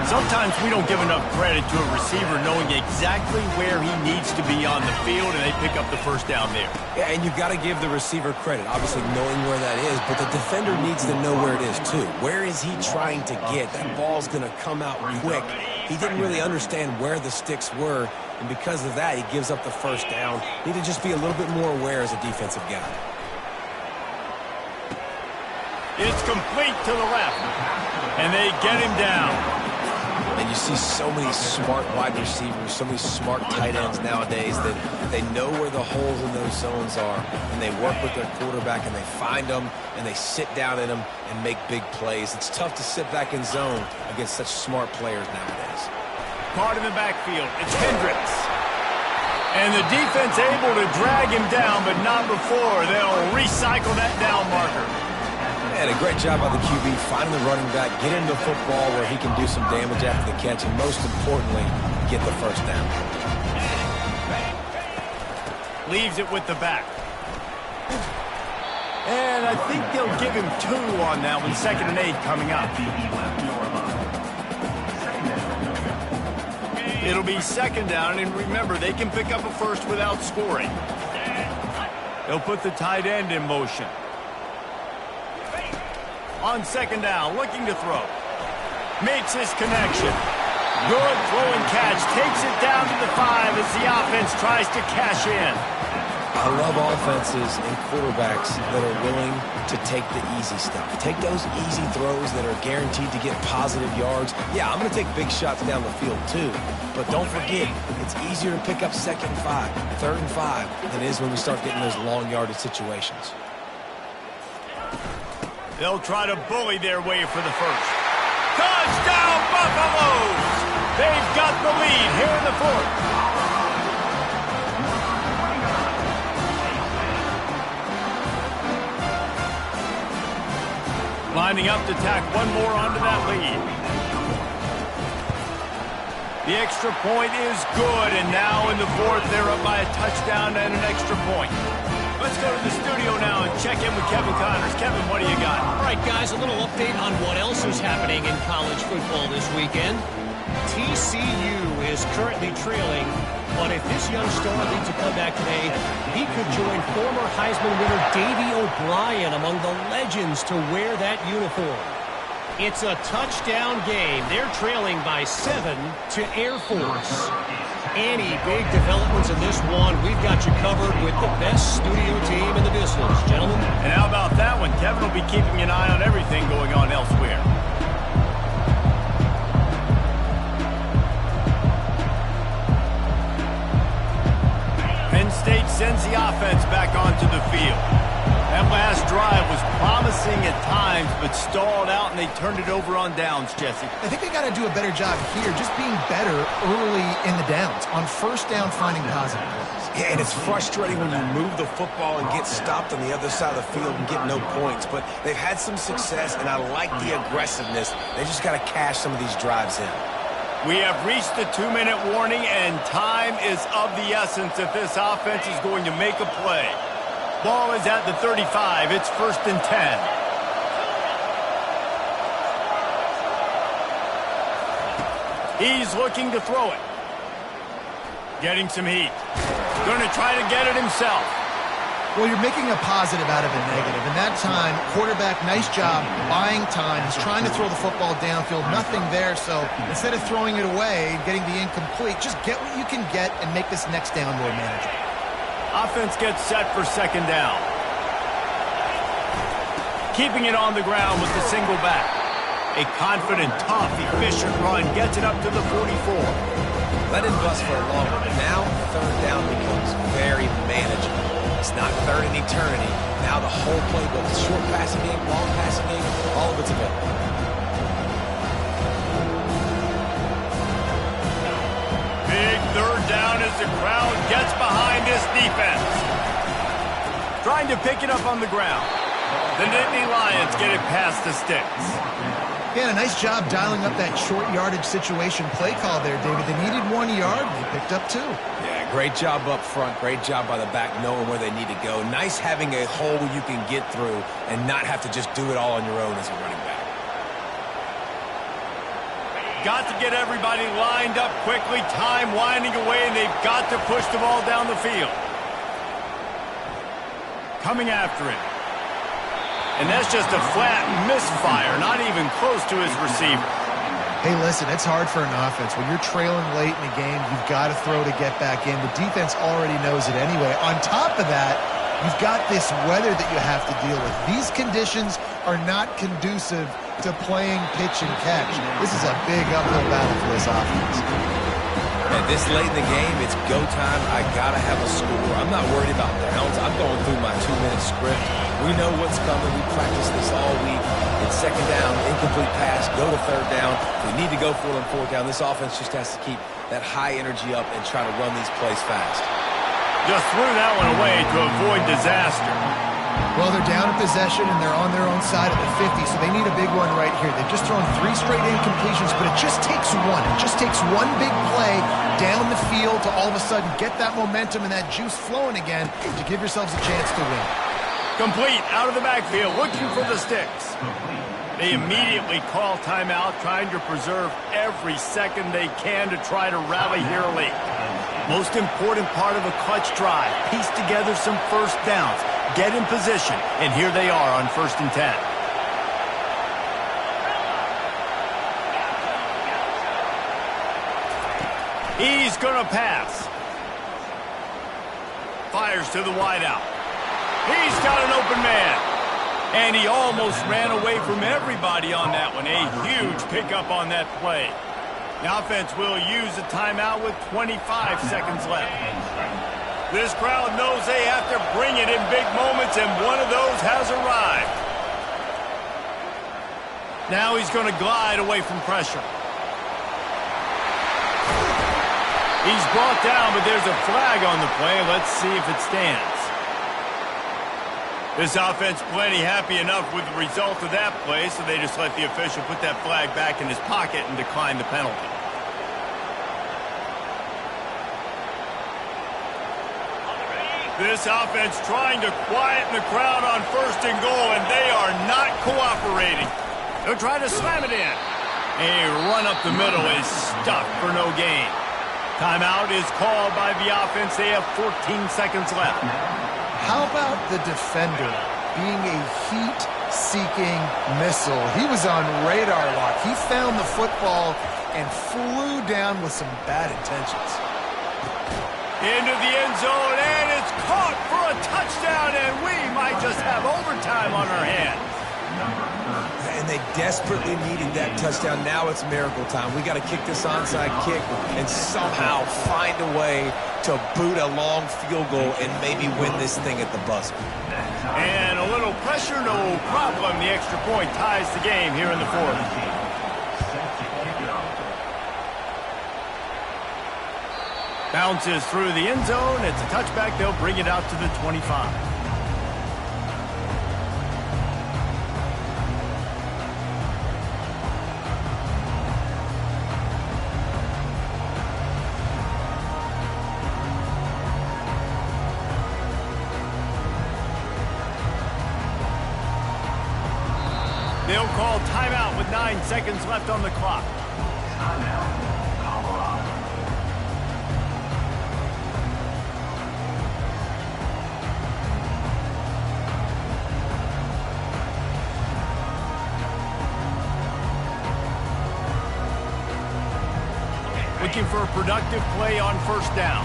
Sometimes we don't give enough credit to a receiver knowing exactly where he needs to be on the field, and they pick up the first down there. Yeah, and you've got to give the receiver credit, obviously knowing where that is, but the defender needs to know where it is too. Where is he trying to get? That ball's going to come out quick. He didn't really understand where the sticks were, and because of that, he gives up the first down. Need to just be a little bit more aware as a defensive guy. It's complete to the left, and they get him down. And you see so many smart wide receivers, so many smart tight ends nowadays that they know where the holes in those zones are, and they work with their quarterback, and they find them, and they sit down in them and make big plays. It's tough to sit back in zone against such smart players nowadays. Caught in the backfield. It's Hendricks. And the defense able to drag him down, but not before. They'll recycle that down marker. And a great job by the QB finding the running back, get him the football where he can do some damage after the catch, and most importantly, get the first down. Leaves it with the back. And I think they'll give him 2 on that one. 2nd and 8 coming up. It'll be 2nd down, and remember, they can pick up a first without scoring. They'll put the tight end in motion. On 2nd down, looking to throw. Makes his connection. Good throw and catch. Takes it down to the 5 as the offense tries to cash in. I love offenses and quarterbacks that are willing to take the easy stuff. Take those easy throws that are guaranteed to get positive yards. Yeah, I'm going to take big shots down the field too. But don't forget, it's easier to pick up 2nd and 5, 3rd and 5 than it is when we start getting those long yardage situations. They'll try to bully their way for the first. Touchdown, Buffaloes! They've got the lead here in the 4th. Lining up to tack one more onto that lead. The extra point is good, and now in the 4th, they're up by a touchdown and an extra point. Let's go to the studio now and check in with Kevin Connors. Kevin, what do you got? All right, guys, a little update on what else is happening in college football this weekend. TCU is currently trailing, but if this young star leads a comeback today, he could join former Heisman winner Davey O'Brien among the legends to wear that uniform. It's a touchdown game. They're trailing by 7 to Air Force. Any big developments in this one, we've got you covered with the best studio team in the business, gentlemen. And how about that one? Kevin will be keeping an eye on everything going on elsewhere. Penn State sends the offense back onto the field. That last drive was promising at times, but stalled out, and they turned it over on downs, Jesse. I think they got to do a better job here, just being better early in the downs. On first down, finding positive plays. Yeah, and it's frustrating when you move the football and get stopped on the other side of the field and get no points. But they've had some success, and I like the aggressiveness. They just got to cash some of these drives in. We have reached the 2-minute warning, and time is of the essence if this offense is going to make a play. Ball is at the 35. It's 1st and 10. He's looking to throw it. Getting some heat. Going to try to get it himself. Well, you're making a positive out of a negative. And that time, quarterback, nice job, buying time. He's trying to throw the football downfield. Nothing there, so instead of throwing it away and getting the incomplete, just get what you can get and make this next down more manageable. Offense gets set for 2nd down. Keeping it on the ground with the single back. A confident, tough, efficient run gets it up to the 44. Let it bust for a long one. Now, 3rd down becomes very manageable. It's not 3rd and eternity. Now the whole playbook, short passing game, long passing game, all of it's available. Big 3rd down as the crowd gets behind this defense. Trying to pick it up on the ground. The Nittany Lions get it past the sticks. Again, a nice job dialing up that short yardage situation play call there, David. They needed 1 yard. They picked up 2. Yeah, great job up front. Great job by the back knowing where they need to go. Nice having a hole where you can get through and not have to just do it all on your own as a running back. got to get everybody lined up quickly, time winding away, and they've got to push the ball down the field. Coming after him. And that's just a flat misfire, not even close to his receiver. Hey, listen, it's hard for an offense. When you're trailing late in a game, you've got to throw to get back in. The defense already knows it anyway. On top of that, you've got this weather that you have to deal with. These conditions are not conducive to playing pitch and catch. This is a big uphill battle for this offense. And this late in the game, it's go time. I got to have a score. I'm not worried about downs. I'm going through my 2-minute script. We know what's coming. We practiced this all week. It's second down, incomplete pass, go to third down. We need to go for it on fourth down. This offense just has to keep that high energy up and try to run these plays fast. Just threw that one away to avoid disaster. Well, they're down in possession, and they're on their own side of the 50, so they need a big one right here. They've just thrown 3 straight incompletions, but it just takes one. It just takes one big play down the field to all of a sudden get that momentum and that juice flowing again to give yourselves a chance to win. Complete out of the backfield, looking for the sticks. They immediately call timeout, trying to preserve every second they can to try to rally here late. Most important part of a clutch drive, piece together some first downs, get in position, and here they are on 1st and 10. He's going to pass. Fires to the wideout. He's got an open man. And he almost ran away from everybody on that one. A huge pickup on that play. The offense will use a timeout with 25 seconds left. This crowd knows they have to bring it in big moments, and one of those has arrived. Now he's going to glide away from pressure. He's brought down, but there's a flag on the play. Let's see if it stands. This offense plenty happy enough with the result of that play, so they just let the official put that flag back in his pocket and decline the penalty. This offense trying to quieten the crowd on 1st and goal, and they are not cooperating. They'll try to slam it in. A run up the middle is stuffed for no gain. Timeout is called by the offense. They have 14 seconds left. How about the defender being a heat-seeking missile? He was on radar lock. He found the football and flew down with some bad intentions. Into the end zone, and it's caught for a touchdown, and we might just have overtime on our hands. And they desperately needed that touchdown. Now it's miracle time. We got to kick this onside kick and somehow find a way to boot a long field goal and maybe win this thing at the buzzer. And a little pressure, no problem. The extra point ties the game here in the 4th. Bounces through the end zone. It's a touchback. They'll bring it out to the 25. They'll call timeout with 9 seconds left on the clock. Timeout, Colorado. Looking for a productive play on 1st down.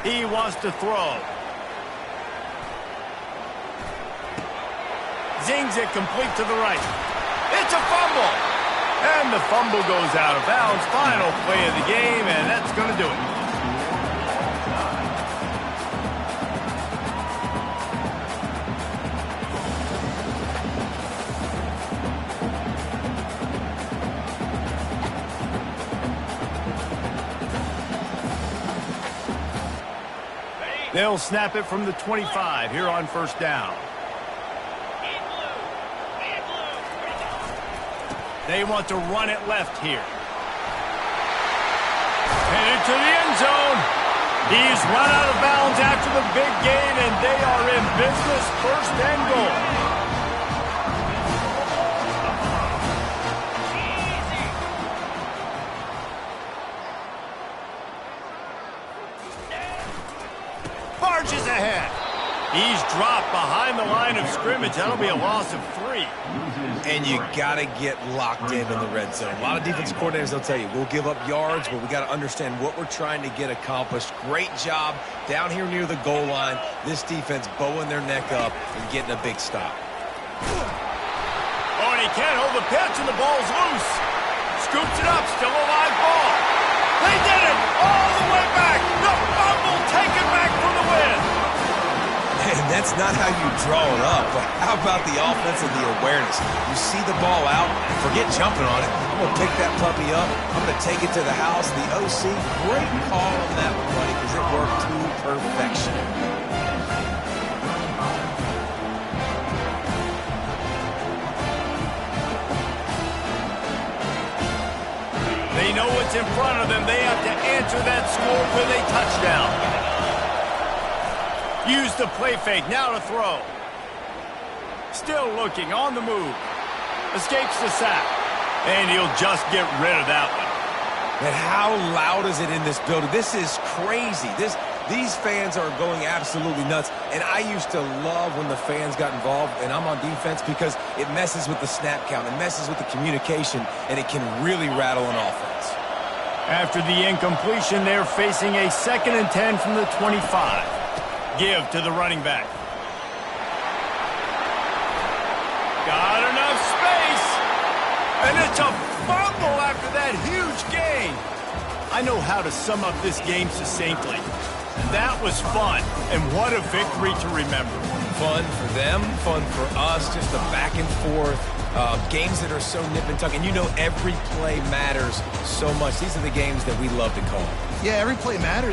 He wants to throw. Zings it complete to the right. It's a fumble. And the fumble goes out of bounds. Final play of the game, and that's going to do it. They'll snap it from the 25 here on 1st down. They want to run it left here. And into the end zone. He's run out of bounds after the big gain, and they are in business, 1st and goal. He's dropped behind the line of scrimmage. That'll be a loss of 3. And you got to get locked in the red zone. A lot of defensive coordinators, they'll tell you, we'll give up yards, but we got to understand what we're trying to get accomplished. Great job down here near the goal line. This defense bowing their neck up and getting a big stop. Oh, and he can't hold the pitch, and the ball's loose. Scoops it up, still a live ball. They did it all the way back. The fumble taken back for the win. And that's not how you draw it up, but how about the offense and the awareness? You see the ball out, forget jumping on it. I'm going to pick that puppy up. I'm going to take it to the house. The OC, great call on that one, buddy, because it worked to perfection. They know what's in front of them. They have to answer that score with a touchdown. Use the play fake, now to throw. Still looking, on the move. Escapes the sack. And he'll just get rid of that one. And how loud is it in this building? This is crazy. These fans are going absolutely nuts. And I used to love when the fans got involved, and I'm on defense, because it messes with the snap count. It messes with the communication, and it can really rattle an offense. After the incompletion, they're facing a 2nd and 10 from the 25. Give to the running back. Got enough space. And it's a fumble after that huge gain. I know how to sum up this game succinctly. That was fun, and what a victory to remember. Fun for them, fun for us, just a back and forth. Games that are so nip and tuck, and you know every play matters so much. These are the games that we love to call. Yeah, every play matters.